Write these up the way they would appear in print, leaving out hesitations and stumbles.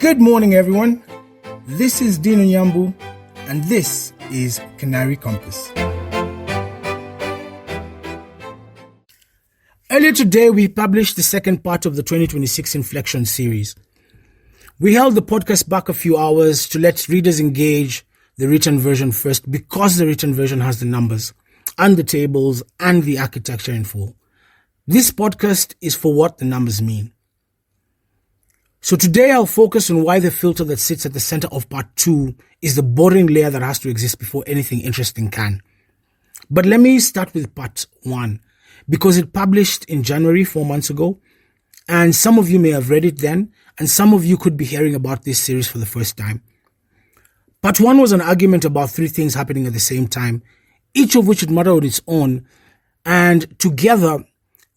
Good morning, everyone. This is Dino Nyambu, and this is Canary Compass. Earlier today, we published the second part of the 2026 Inflection series. We held the podcast back a few hours to let readers engage the written version first because the written version has the numbers and the tables and the architecture in full. This podcast is for what the numbers mean. So today I'll focus on why the filter that sits at the center of part 2 is the boring layer that has to exist before anything interesting can. But let me start with part 1 because it published in January 4 months ago, and some of you may have read it then, and some of you could be hearing about this series for the first time. Part 1 was an argument about 3 things happening at the same time, each of which would matter on its own, and together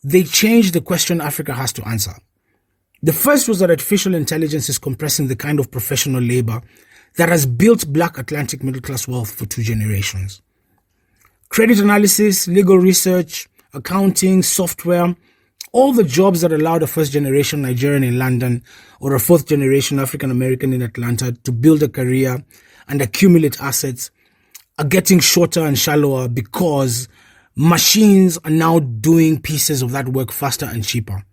they changed the question Africa has to answer. The first was that artificial intelligence is compressing the kind of professional labor that has built Black Atlantic middle-class wealth for 2 generations. Credit analysis, legal research, accounting, software, all the jobs that allowed a first-generation Nigerian in London or a fourth-generation African-American in Atlanta to build a career and accumulate assets are getting shorter and shallower because machines are now doing pieces of that work faster and cheaper.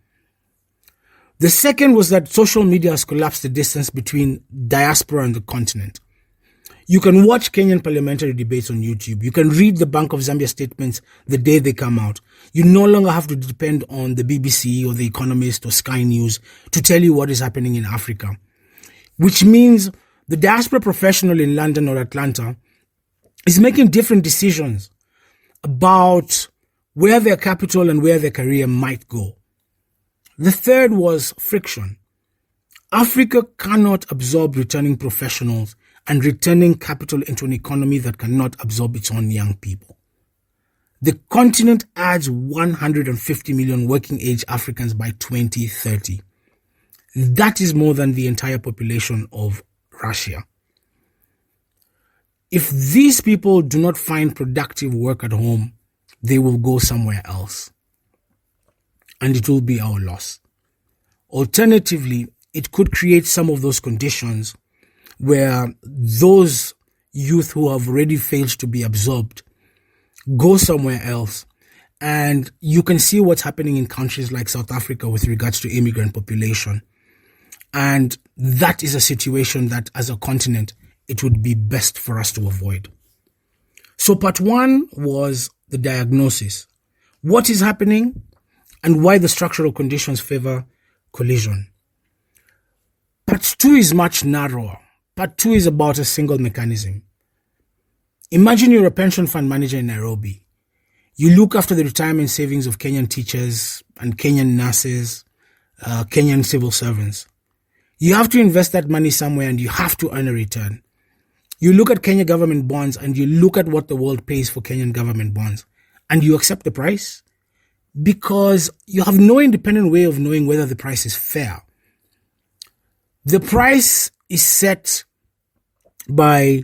The second was that social media has collapsed the distance between diaspora and the continent. You can watch Kenyan parliamentary debates on YouTube. You can read the Bank of Zambia statements the day they come out. You no longer have to depend on the BBC or The Economist or Sky News to tell you what is happening in Africa. Which means the diaspora professional in London or Atlanta is making different decisions about where their capital and where their career might go. The third was friction. Africa cannot absorb returning professionals and returning capital into an economy that cannot absorb its own young people. The continent adds 150 million working-age Africans by 2030. That is more than the entire population of Russia. If these people do not find productive work at home, they will go somewhere else. And it will be our loss. Alternatively, it could create some of those conditions where those youth who have already failed to be absorbed go somewhere else. And you can see what's happening in countries like South Africa with regards to immigrant population. And that is a situation that as a continent, it would be best for us to avoid. So part 1 was the diagnosis. What is happening? And why the structural conditions favor collision. Part 2 is much narrower. Part 2 is about a single mechanism. Imagine you're a pension fund manager in Nairobi. You look after the retirement savings of Kenyan teachers and Kenyan nurses, Kenyan civil servants. You have to invest that money somewhere and you have to earn a return. You look at Kenya government bonds and you look at what the world pays for Kenyan government bonds and you accept the price. Because you have no independent way of knowing whether the price is fair. The price is set by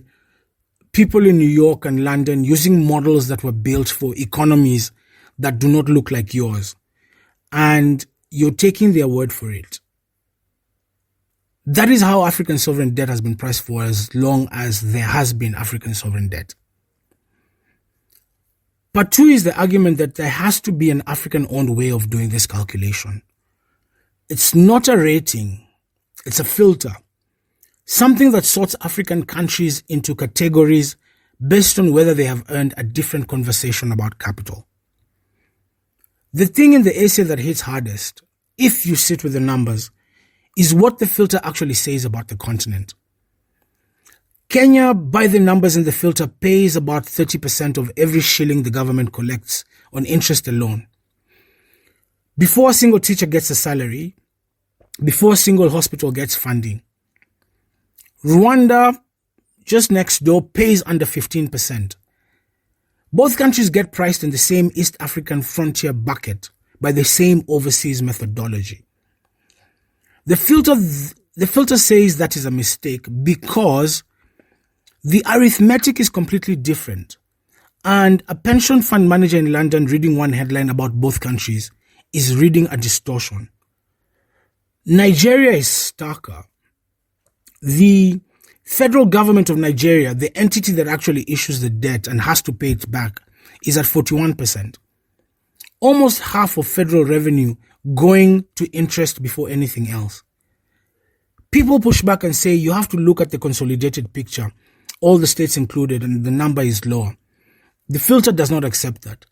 people in New York and London using models that were built for economies that do not look like yours. And you're taking their word for it. That is how African sovereign debt has been priced for as long as there has been African sovereign debt. Part 2 is the argument that there has to be an African-owned way of doing this calculation. It's not a rating, it's a filter. Something that sorts African countries into categories based on whether they have earned a different conversation about capital. The thing in the essay that hits hardest, if you sit with the numbers, is what the filter actually says about the continent. Kenya, by the numbers in the filter, pays about 30% of every shilling the government collects on interest alone. Before a single teacher gets a salary, before a single hospital gets funding. Rwanda, just next door, pays under 15%. Both countries get priced in the same East African frontier bucket by the same overseas methodology. The filter says that is a mistake because the arithmetic is completely different. And a pension fund manager in London reading one headline about both countries is reading a distortion. Nigeria is starker. The federal government of Nigeria, the entity that actually issues the debt and has to pay it back, is at 41%. Almost half of federal revenue going to interest before anything else. People push back and say you have to look at the consolidated picture, all the states included, and the number is lower. The filter does not accept that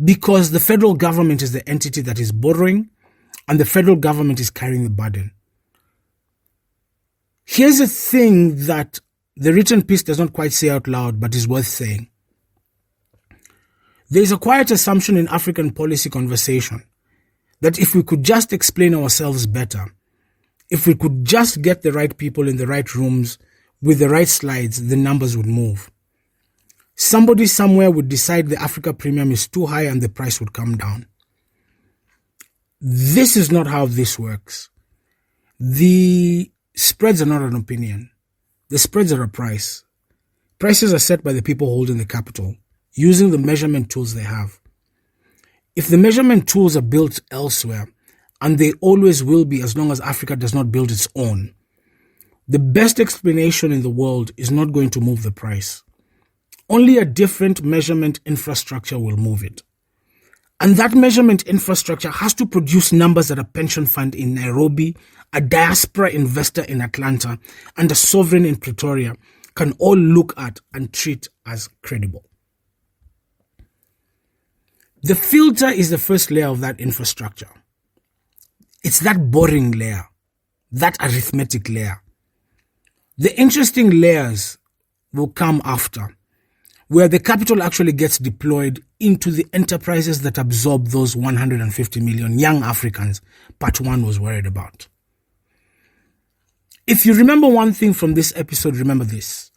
because the federal government is the entity that is borrowing and the federal government is carrying the burden. Here's a thing that the written piece does not quite say out loud, but is worth saying. There is a quiet assumption in African policy conversation that if we could just explain ourselves better, if we could just get the right people in the right rooms with the right slides, the numbers would move. Somebody somewhere would decide the Africa premium is too high and the price would come down. This is not how this works. The spreads are not an opinion. The spreads are a price. Prices are set by the people holding the capital, using the measurement tools they have. If the measurement tools are built elsewhere, and they always will be as long as Africa does not build its own, the best explanation in the world is not going to move the price. Only a different measurement infrastructure will move it. And that measurement infrastructure has to produce numbers that a pension fund in Nairobi, a diaspora investor in Atlanta, and a sovereign in Pretoria can all look at and treat as credible. The filter is the first layer of that infrastructure. It's that boring layer, that arithmetic layer. The interesting layers will come after, where the capital actually gets deployed into the enterprises that absorb those 150 million young Africans Part 1 was worried about. If you remember one thing from this episode, remember this.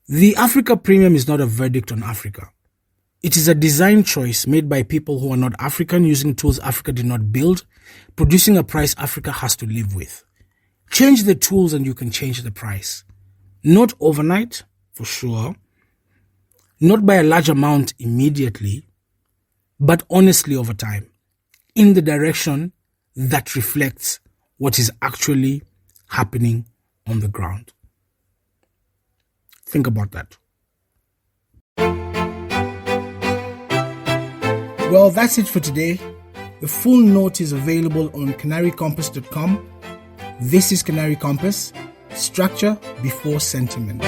The Africa Premium is not a verdict on Africa. It is a design choice made by people who are not African, using tools Africa did not build, producing a price Africa has to live with. Change the tools and you can change the price. Not overnight, for sure. Not by a large amount immediately, but honestly over time, in the direction that reflects what is actually happening on the ground. Think about that. Well, that's it for today. The full note is available on canarycompass.com. This is Canary Compass, structure before sentiment.